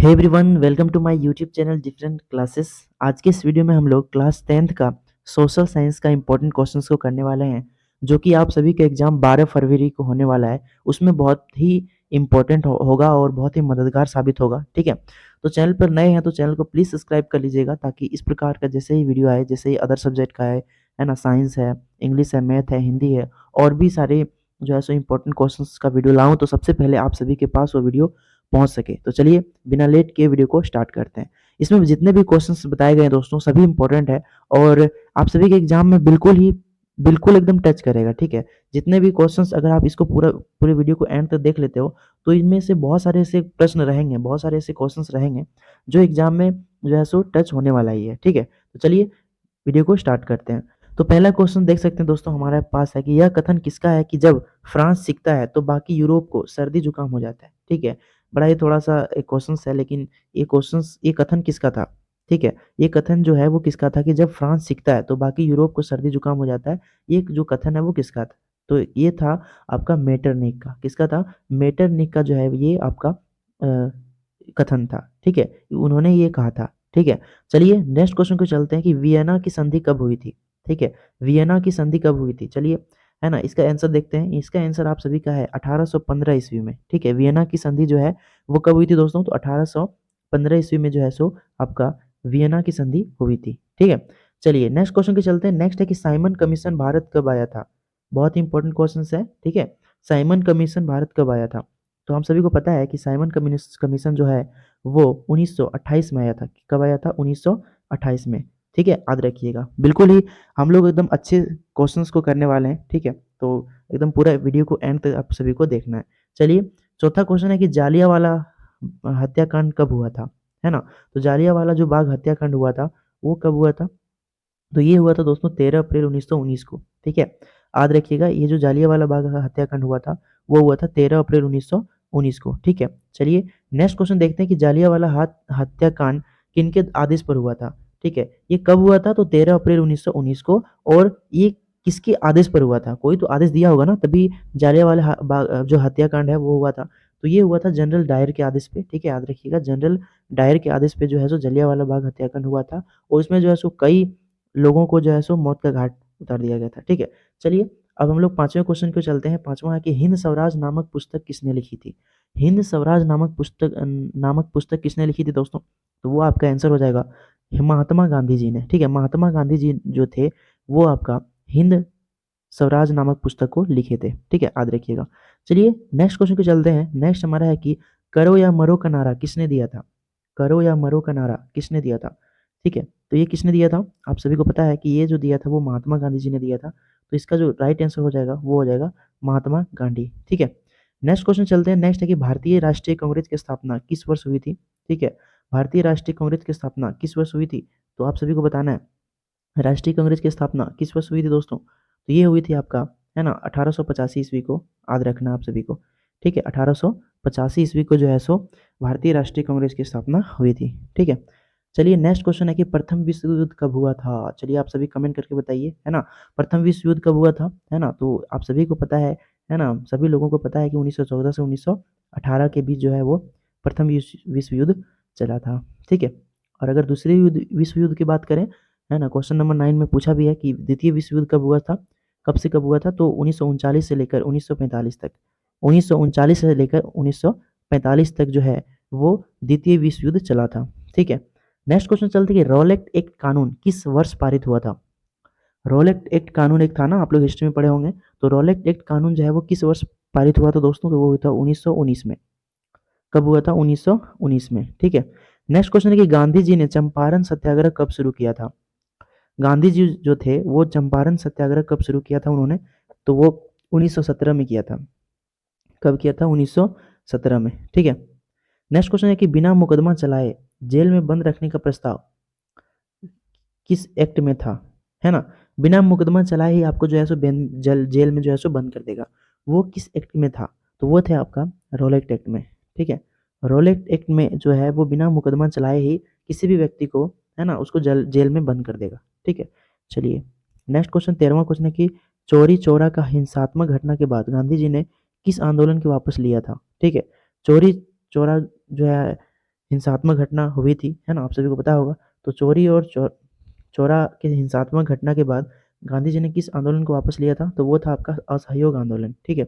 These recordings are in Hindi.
Hey everyone, welcome to my YouTube channel different classes. आज के इस वीडियो में हम लोग क्लास 10th का सोशल साइंस का इंपॉर्टेंट क्वेश्चंस को करने वाले हैं, जो कि आप सभी का एग्जाम 12 फरवरी को होने वाला है। उसमें बहुत ही इंपॉर्टेंट होगा और बहुत ही मददगार साबित होगा। ठीक है, तो चैनल पर नए हैं तो चैनल को प्लीज़ सब्सक्राइब कर लीजिएगा, ताकि इस प्रकार का जैसे ही वीडियो आए, जैसे ही अदर सब्जेक्ट का है ना, साइंस है, इंग्लिश है, मैथ है, हिंदी है, और भी सारे जो है सो इंपॉर्टेंट क्वेश्चंस का वीडियो लाऊं, तो सबसे पहले आप सभी के पास वो वीडियो पहुंच सके। तो चलिए बिना लेट किए वीडियो को स्टार्ट करते हैं। इसमें जितने भी क्वेश्चंस बताए गए हैं दोस्तों, सभी इंपॉर्टेंट है और आप सभी के एग्जाम में बिल्कुल एकदम टच करेगा। ठीक है, जितने भी क्वेश्चंस, अगर आप इसको पूरे वीडियो को एंड तक देख लेते हो, तो इनमें से बहुत सारे ऐसे प्रश्न रहेंगे, बहुत सारे ऐसे क्वेश्चंस रहेंगे जो एग्जाम में जो है सो टच होने वाला ही है। ठीक है, तो चलिए वीडियो को स्टार्ट करते हैं। तो पहला क्वेश्चन देख सकते हैं दोस्तों, हमारे पास है कि यह कथन किसका है कि जब फ्रांस सीखता है तो बाकी यूरोप को सर्दी जुकाम हो जाता है। ठीक है, बड़ा ही थोड़ा सा एक क्वेश्चन है, लेकिन ये कथन किसका था? ठीक है, ये कथन जो है वो किसका था कि जब फ्रांस सीखता है तो बाकी यूरोप को सर्दी जुकाम हो जाता है। ये जो कथन है वो किसका था? तो ये था आपका मेटरनिक का। किसका था? मेटरनिक का जो है ये आपका कथन था। ठीक है, उन्होंने ये कहा था। ठीक है, चलिए नेक्स्ट क्वेश्चन को चलते हैं कि वियना की संधि कब हुई थी। ठीक है, वियना की संधि कब हुई थी? चलिए, है ना, इसका आंसर देखते हैं। इसका आंसर आप सभी का है 1815 ईस्वी में। ठीक है, वियना की संधि जो है वो कब हुई थी दोस्तों? तो 1815 ईस्वी में जो है सो आपका वियना की संधि हुई थी। ठीक है, चलिए नेक्स्ट क्वेश्चन के चलते हैं। नेक्स्ट है कि साइमन कमीशन भारत कब आया था? बहुत ही इंपॉर्टेंट क्वेश्चन है। ठीक है, साइमन कमीशन भारत कब आया था? तो हम सभी को पता है कि साइमन कमीशन जो है वो 1928 में आया था। कब आया था? 1928 में। ठीक है, याद रखिएगा। बिल्कुल ही हम लोग एकदम अच्छे क्वेश्चंस को करने वाले हैं। ठीक है, तो एकदम पूरा वीडियो को एंड तक आप सभी को देखना है। चलिए, चौथा क्वेश्चन है कि जालियांवाला हत्याकांड कब हुआ था? है ना, तो जालियांवाला जो बाग हत्याकांड हुआ था वो कब हुआ था? तो ये हुआ था दोस्तों 13 अप्रैल 1919 को। ठीक है, याद रखिएगा, ये जो जालियांवाला बाग का हत्याकांड हुआ था वो हुआ था 13 अप्रैल 1919 को। ठीक है, चलिए नेक्स्ट क्वेश्चन देखते हैं कि जालियांवाला हत्याकांड किनके आदेश पर हुआ था? ठीक है, ये कब हुआ था? तो 13 अप्रैल 1919 को। और ये किसके आदेश पर हुआ था? कोई तो आदेश दिया होगा ना, तभी जालियांवाला बाग जो हत्याकांड है वो हुआ था। तो ये हुआ था जनरल डायर के आदेश पे। ठीक है, याद रखिएगा, जनरल डायर के आदेश पे जो है सो जालियांवाला बाग हत्याकांड हुआ था, और इसमें जो है सो कई लोगों को जो है सो मौत का घाट उतार दिया गया था। ठीक है, चलिए अब हम लोग पांचवें क्वेश्चन को चलते हैं। पांचवा है कि हिंद स्वराज नामक पुस्तक किसने लिखी थी? हिंद स्वराज नामक पुस्तक किसने लिखी थी दोस्तों? तो वो आपका आंसर हो जाएगा महात्मा गांधी जी ने। ठीक है, महात्मा गांधी जी जो थे वो आपका हिंद स्वराज नामक पुस्तक को लिखे थे। ठीक है, याद रखिएगा। चलिए नेक्स्ट क्वेश्चन पे चलते हैं। नेक्स्ट हमारा है कि करो या मरो का नारा किसने दिया था? करो या मरो का नारा किसने दिया था? ठीक है, तो ये किसने दिया था? आप सभी को पता है कि ये जो दिया था वो महात्मा गांधी जी ने दिया था। तो इसका जो राइट आंसर हो जाएगा वो हो जाएगा महात्मा गांधी। ठीक है, नेक्स्ट क्वेश्चन चलते हैं। नेक्स्ट है कि भारतीय राष्ट्रीय कांग्रेस की स्थापना किस वर्ष हुई थी? ठीक है, भारतीय राष्ट्रीय कांग्रेस की स्थापना किस वर्ष हुई थी? तो आप सभी को बताना है राष्ट्रीय कांग्रेस की स्थापना किस वर्ष हुई थी दोस्तों? तो ये हुई थी आपका, है ना, 1885 ईस्वी को। याद रखना आप सभी को। ठीक है, 1885 ईस्वी को जो है सो भारतीय राष्ट्रीय कांग्रेस की स्थापना हुई थी। ठीक है, चलिए नेक्स्ट क्वेश्चन है कि प्रथम विश्व युद्ध कब हुआ था? चलिए आप सभी कमेंट करके बताइए, है ना, प्रथम विश्व युद्ध कब हुआ था? है ना, तो आप सभी को पता है ना, सभी लोगों को पता है कि 1914 से 1918 के बीच जो है वो प्रथम विश्व युद्ध चला था। ठीक है, और अगर दूसरे विश्व युद्ध की बात करें, है ना, क्वेश्चन नंबर 9 में पूछा भी है कि द्वितीय विश्व युद्ध कब हुआ था? कब से कब हुआ था? तो 1939 से लेकर 1945 तक। 1939 से लेकर 1945 तक जो है वो द्वितीय विश्व युद्ध चला था। ठीक है, नेक्स्ट क्वेश्चन चलते हैं कि रॉलेट एक्ट कानून किस वर्ष पारित हुआ था? रॉलेट एक्ट कानून एक था ना, आप लोग हिस्ट्री में पढ़े होंगे। तो रॉलेट एक्ट कानून जो है वो किस वर्ष पारित हुआ था दोस्तों? तो वो हुआ था 1919 में। कब हुआ था? 1919 में। ठीक है, नेक्स्ट क्वेश्चन है कि गांधी जी ने चंपारण सत्याग्रह कब शुरू किया था? गांधी जी जो थे वो चंपारण सत्याग्रह कब शुरू किया था उन्होंने? तो वो 1917 में किया था। कब किया था? 1917 में। ठीक है, नेक्स्ट क्वेश्चन है कि बिना मुकदमा चलाए जेल में बंद रखने का प्रस्ताव किस एक्ट में था? है ना, बिना मुकदमा चलाए ही आपको जो है सो जेल में जो है सो बंद कर देगा। वो किस एक्ट में था? तो वो थे आपका रोलेक्ट एक्ट में। ठीक है, रोलेक्ट एक्ट में जो है वो बिना मुकदमा चलाए ही किसी भी व्यक्ति को, है ना, उसको जेल में बंद कर देगा। ठीक है, चलिए नेक्स्ट क्वेश्चन 13वां क्वेश्चन है कि चोरी चौरा का हिंसात्मक घटना के बाद गांधी जी ने किस आंदोलन को वापस लिया था? ठीक है, चोरी चौरा जो है हिंसात्मक घटना हुई थी, है ना, आप सभी को पता होगा। तो चोरी और चौरा के हिंसात्मक घटना के बाद गांधी जी ने किस आंदोलन को वापस लिया था, तो वो था आपका असहयोग आंदोलन। ठीक है,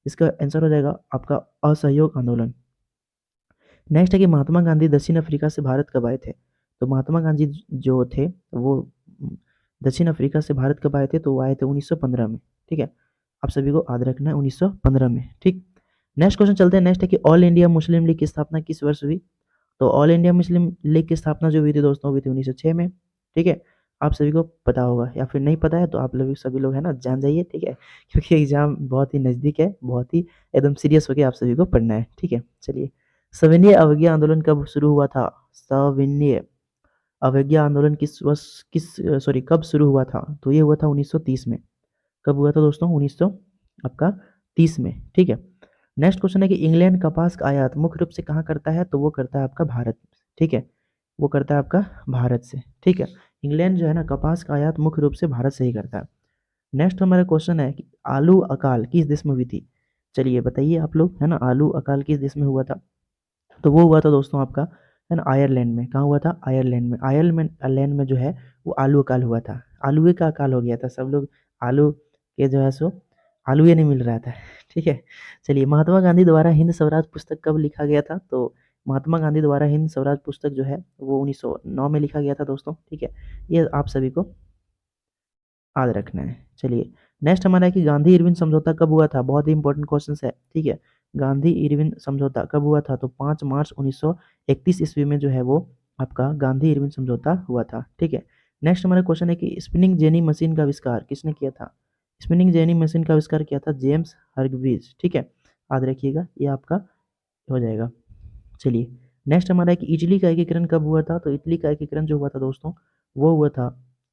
इसका आंसर हो जाएगा आपका असहयोग आंदोलन। नेक्स्ट है कि महात्मा गांधी दक्षिण अफ्रीका से भारत कब आए थे। तो महात्मा गांधी जो थे वो दक्षिण अफ्रीका से भारत कब आए थे, तो वो आए थे 1915 में। ठीक है, आप सभी को याद रखना है 1915 में। ठीक, नेक्स्ट क्वेश्चन चलते हैं। नेक्स्ट है कि ऑल इंडिया मुस्लिम लीग की स्थापना किस वर्ष हुई। तो ऑल इंडिया मुस्लिम लीग की स्थापना जो हुई थी दोस्तों, हुई थी 1906 में। ठीक है, आप सभी को पता होगा, या फिर नहीं पता है तो आप लोग सभी लोग है ना जान जाइए। ठीक है, क्योंकि एग्जाम बहुत ही नज़दीक है, बहुत ही एकदम सीरियस होकर आप सभी को पढ़ना है। ठीक है, चलिए, सविनय अवज्ञा आंदोलन कब शुरू हुआ था। सविनय अवज्ञा आंदोलन कब शुरू हुआ था, तो ये हुआ था 1930 में। कब हुआ था दोस्तों, 1900 आपका 30 में। ठीक है, नेक्स्ट क्वेश्चन है कि इंग्लैंड कपास का आयात मुख्य रूप से कहाँ करता है, तो वो करता है आपका भारत। ठीक है, वो करता है आपका भारत से। ठीक है, इंग्लैंड जो है ना कपास का आयात मुख्य रूप से भारत से ही करता है। नेक्स्ट हमारा क्वेश्चन है कि आलू अकाल किस देश में हुई थी। चलिए बताइए आप लोग, है ना, आलू अकाल किस देश में हुआ था। तो वो हुआ था दोस्तों आपका, है ना, आयरलैंड में। कहाँ हुआ था, आयरलैंड में। आयरलैंड में जो है वो आलू अकाल हुआ था। आलूए का अकाल हो गया था, सब लोग आलू के जो है सो आलूए नहीं मिल रहा था। ठीक है, चलिए, महात्मा गांधी द्वारा हिंद स्वराज पुस्तक कब लिखा गया था। तो महात्मा गांधी द्वारा हिंद स्वराज पुस्तक जो है वो 1909 में लिखा गया था दोस्तों। ठीक है, ये आप सभी को याद रखना है। चलिए, नेक्स्ट हमारा है कि गांधी इरविन समझौता कब हुआ था। बहुत ही इंपॉर्टेंट क्वेश्चन है। ठीक है, गांधी इरविन समझौता कब हुआ था, तो 5 मार्च 1931 ईस्वी में जो है वो आपका गांधी इरविन समझौता हुआ था। ठीक है, नेक्स्ट हमारा क्वेश्चन है कि स्पिनिंग जेनी मशीन का आविष्कार किसने किया था। स्पिनिंग जेनी मशीन का आविष्कार किया था जेम्स हर्ग्रीव्स। ठीक है, याद रखिएगा, ये आपका हो जाएगा। चलिए, नेक्स्ट हमारा है कि इटली का एकीकरण कब हुआ था। तो इटली का एकीकरण जो हुआ था दोस्तों, वो हुआ था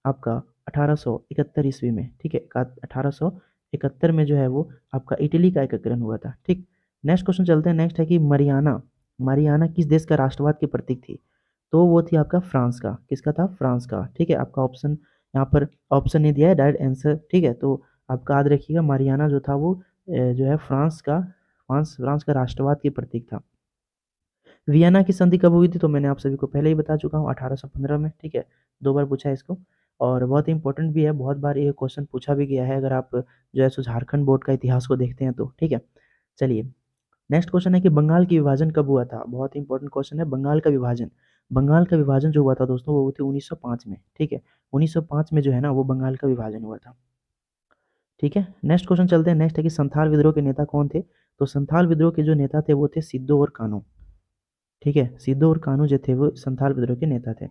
आपका 1871 ईस्वी में। ठीक है, 1871 में जो है वो आपका इटली का एकीकरण हुआ था। ठीक, नेक्स्ट क्वेश्चन चलते हैं। नेक्स्ट है कि मरियाना मरियाना किस देश का राष्ट्रवाद की प्रतीक थी। तो वो थी आपका फ्रांस का। किसका था, फ्रांस का। ठीक है, आपका ऑप्शन यहाँ पर ऑप्शन नहीं दिया है, डायरेक्ट आंसर। ठीक है, तो आपका याद रखिएगा, मरियाना जो था वो जो है फ्रांस का राष्ट्रवाद की प्रतीक था। वियना की संधि कब हुई थी, तो मैंने आप सभी को पहले ही बता चुका हूँ, 1815 में। ठीक है, 2 बार पूछा है इसको, और बहुत इंपॉर्टेंट भी है, बहुत बार ये क्वेश्चन पूछा भी गया है, अगर आप जो है सो झारखंड बोर्ड का इतिहास को देखते हैं तो। ठीक है, चलिए, नेक्स्ट क्वेश्चन है कि बंगाल की विभाजन कब हुआ था। बहुत इंपॉर्टेंट क्वेश्चन है, बंगाल का विभाजन जो हुआ था दोस्तों, वो हुई थी 1905 में। ठीक है, 1905 में जो है ना वो बंगाल का विभाजन हुआ था। ठीक है, नेक्स्ट क्वेश्चन चलते हैं। नेक्स्ट है कि संथाल विद्रोह के नेता कौन थे। तो संथाल विद्रोह के जो नेता थे वो थे सिद्धो और कान्हू। ठीक है, सिद्धू और कान्हू जो थे वो संथाल विद्रोह के नेता थे।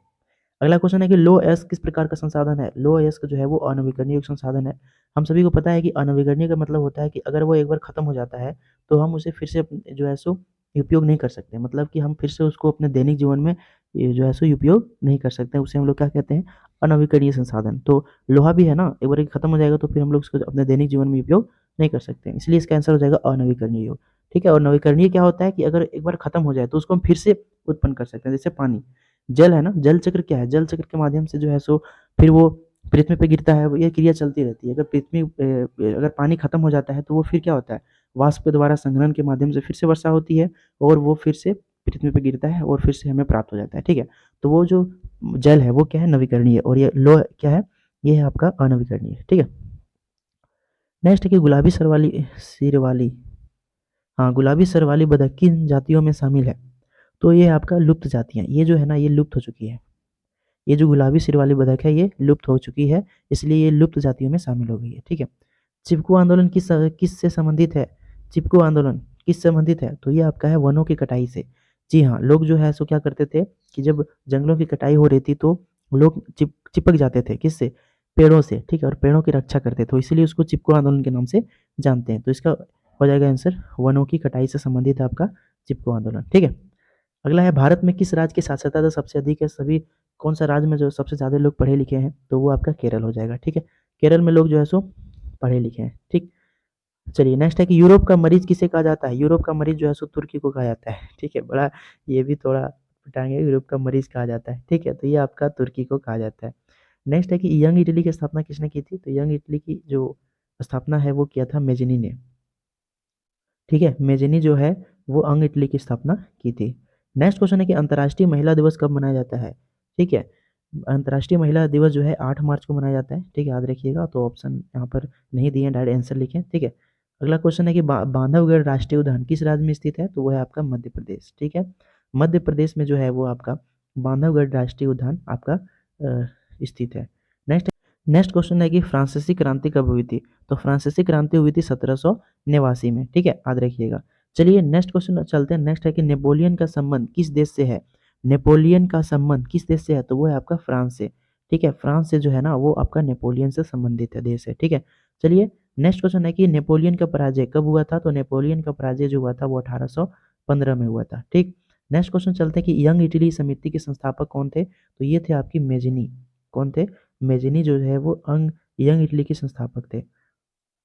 अगला क्वेश्चन है कि लो एस्क किस प्रकार का संसाधन है। लो एस्क जो है वो अनवीकरणीय संसाधन है। हम सभी को पता है कि अनवीकरणीय का मतलब होता है कि अगर वो एक बार खत्म हो जाता है तो हम उसे फिर से जो है सो उपयोग नहीं कर सकते, मतलब कि हम फिर से उसको अपने दैनिक जीवन में ये जो है सो उपयोग नहीं कर सकते, उसे हम लोग क्या कहते हैं, अनवीकरणीय संसाधन। तो लोहा भी है ना, एक बार खत्म हो जाएगा तो फिर हम लोग उसको अपने दैनिक जीवन में उपयोग नहीं कर सकते, इसलिए इसका आंसर हो जाएगा अनवीकरणीय। ठीक है, और नवीकरणीय क्या होता है कि अगर एक बार खत्म हो जाए तो उसको हम फिर से उत्पन्न कर सकते हैं, जैसे पानी। जल है ना, जल चक्र क्या है, जल चक्र के माध्यम से जो है सो फिर वो पृथ्वी पे गिरता है, ये क्रिया चलती रहती है। अगर पानी खत्म हो जाता है तो वो फिर क्या होता है, वाष्प के द्वारा संघनन के माध्यम से फिर से वर्षा होती है, और वो फिर से पृथ्वी पे गिरता है और फिर से हमें प्राप्त हो जाता है। ठीक है, तो वो जो जल है वो क्या है, नवीकरणीय, और ये लो क्या है, ये है आपका अनवीकरणीय। ठीक है, नेक्स्ट है कि गुलाबी सिर वाली हाँ, गुलाबी सर वाली बतख किन जातियों में शामिल है। तो ये आपका लुप्त जातियाँ, ये जो है ना ये लुप्त हो चुकी है। ये जो गुलाबी सिर वाली बतख है ये लुप्त हो चुकी है, इसलिए ये लुप्त जातियों में शामिल हो गई है। ठीक है, चिपको आंदोलन किस से संबंधित है। चिपको आंदोलन किस संबंधित है, तो ये आपका है वनों की कटाई से। जी हाँ, लोग जो है सो क्या करते थे कि जब जंगलों की कटाई हो रही थी तो लोग चिपक जाते थे, किससे, पेड़ों से। ठीक है, और पेड़ों की रक्षा करते थे, तो इसीलिए उसको चिपको आंदोलन के नाम से जानते हैं। तो इसका हो जाएगा आंसर, वनों की कटाई से संबंधित है आपका चिपको आंदोलन। ठीक है, अगला है भारत में किस राज्य की साक्षरता दर सबसे अधिक है। सभी कौन सा राज्य में जो सबसे ज़्यादा लोग पढ़े लिखे हैं, तो वो आपका केरल हो जाएगा। ठीक है, केरल में लोग जो है सो पढ़े लिखे हैं। ठीक, चलिए, नेक्स्ट है कि यूरोप का मरीज किसे कहा जाता है। यूरोप का मरीज जो है सो तुर्की को कहा जाता है। ठीक है, बड़ा ये भी थोड़ा पटाएंगे, यूरोप का मरीज कहा जाता है। ठीक है, तो ये आपका तुर्की को कहा जाता है। नेक्स्ट है कि यंग इटली की स्थापना किसने की थी। तो यंग इटली की जो स्थापना है वो किया था मेजनी ने। ठीक है, मेजनी जो है वो अंग इटली की स्थापना की थी। नेक्स्ट क्वेश्चन है कि अंतर्राष्ट्रीय महिला दिवस कब मनाया जाता है? ठीक है, अंतर्राष्ट्रीय महिला दिवस जो है 8 मार्च को मनाया जाता है। ठीक है, याद रखिएगा। तो ऑप्शन यहाँ पर नहीं दिए हैं, डायरेक्ट आंसर लिखें। ठीक है, अगला क्वेश्चन है कि बांधवगढ़ राष्ट्रीय उद्यान किस राज्य में स्थित है? तो वो है आपका मध्य प्रदेश। ठीक है, मध्य प्रदेश में जो है वो आपका बांधवगढ़ राष्ट्रीय उद्यान आपका स्थित है। नेक्स्ट नेक्स्ट क्वेश्चन है कि फ्रांसीसी क्रांति कब हुई थी? तो फ्रांसीसी क्रांति हुई थी 1789 में। ठीक है, याद रखिएगा। चलिए नेक्स्ट क्वेश्चन चलते हैं। नेक्स्ट है कि नेपोलियन का संबंध किस देश से है? नेपोलियन का संबंध किस देश से है? तो वो है आपका फ्रांस से। ठीक है, फ्रांस से जो है ना वो आपका नेपोलियन से संबंधित है, देश है। ठीक है, चलिए नेक्स्ट क्वेश्चन है कि नेपोलियन का पराजय कब हुआ था? तो नेपोलियन का पराजय जो हुआ था वो 1815 में हुआ था। ठीक, नेक्स्ट क्वेश्चन चलते हैं कि यंग इटली समिति के संस्थापक कौन थे? तो ये थे आपकी मेजिनी। कौन थे? मेजिनी जो है वो यंग इटली के संस्थापक थे।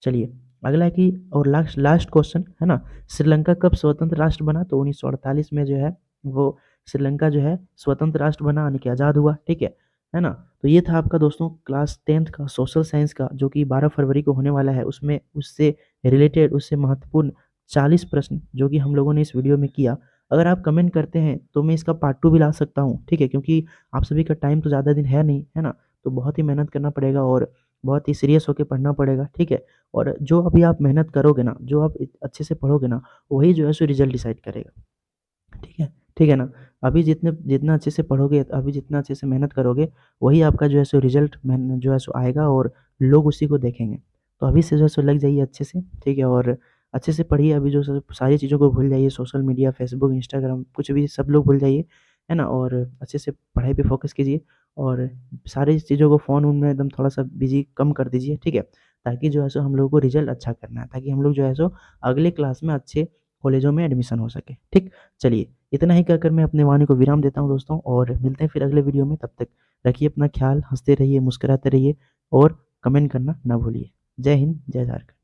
चलिए अगला है कि और लास्ट लास्ट क्वेश्चन है ना, श्रीलंका कब स्वतंत्र राष्ट्र बना? तो 1948 में जो है वो श्रीलंका जो है स्वतंत्र राष्ट्र बना, यानी कि आज़ाद हुआ। ठीक है ना। तो ये था आपका दोस्तों क्लास 10th का सोशल साइंस का, जो कि 12 फरवरी को होने वाला है। उसमें उससे रिलेटेड, उससे महत्वपूर्ण 40 प्रश्न जो कि हम लोगों ने इस वीडियो में किया। अगर आप कमेंट करते हैं तो मैं इसका पार्ट 2 भी ला सकता हूँ। ठीक है, क्योंकि आप सभी का टाइम तो ज़्यादा दिन है नहीं, है ना। तो बहुत ही मेहनत करना पड़ेगा और बहुत ही सीरियस होकर पढ़ना पड़ेगा। ठीक है, और जो अभी आप मेहनत करोगे ना, जो आप अच्छे से पढ़ोगे ना, वही जो है सो रिजल्ट डिसाइड करेगा। ठीक है, ठीक है ना। अभी जितना अच्छे से पढ़ोगे, अभी जितना अच्छे से मेहनत करोगे, वही आपका जो है सो रिजल्ट जो है सो आएगा और लोग उसी को देखेंगे। तो अभी से जो है सो लग जाइए अच्छे से। ठीक है, और अच्छे से पढ़िए। अभी जो सारी चीज़ों को भूल जाइए, सोशल मीडिया, फेसबुक, इंस्टाग्राम, कुछ भी सब लोग भूल जाइए, है ना। और अच्छे से पढ़ाई पे फोकस कीजिए और सारी चीज़ों को फ़ोन वोन में एकदम थोड़ा सा बिजी कम कर दीजिए। ठीक है, ताकि जो है सो हम लोगों को रिजल्ट अच्छा करना है, ताकि हम लोग जो है सो अगले क्लास में अच्छे कॉलेजों में एडमिशन हो सके। ठीक, चलिए इतना ही कहकर मैं अपने वाणी को विराम देता हूँ दोस्तों, और मिलते हैं फिर अगले वीडियो में। तब तक रखिए अपना ख्याल, हंसते रहिए, मुस्कुराते रहिए और कमेंट करना ना भूलिए। जय हिंद, जय झारखंड।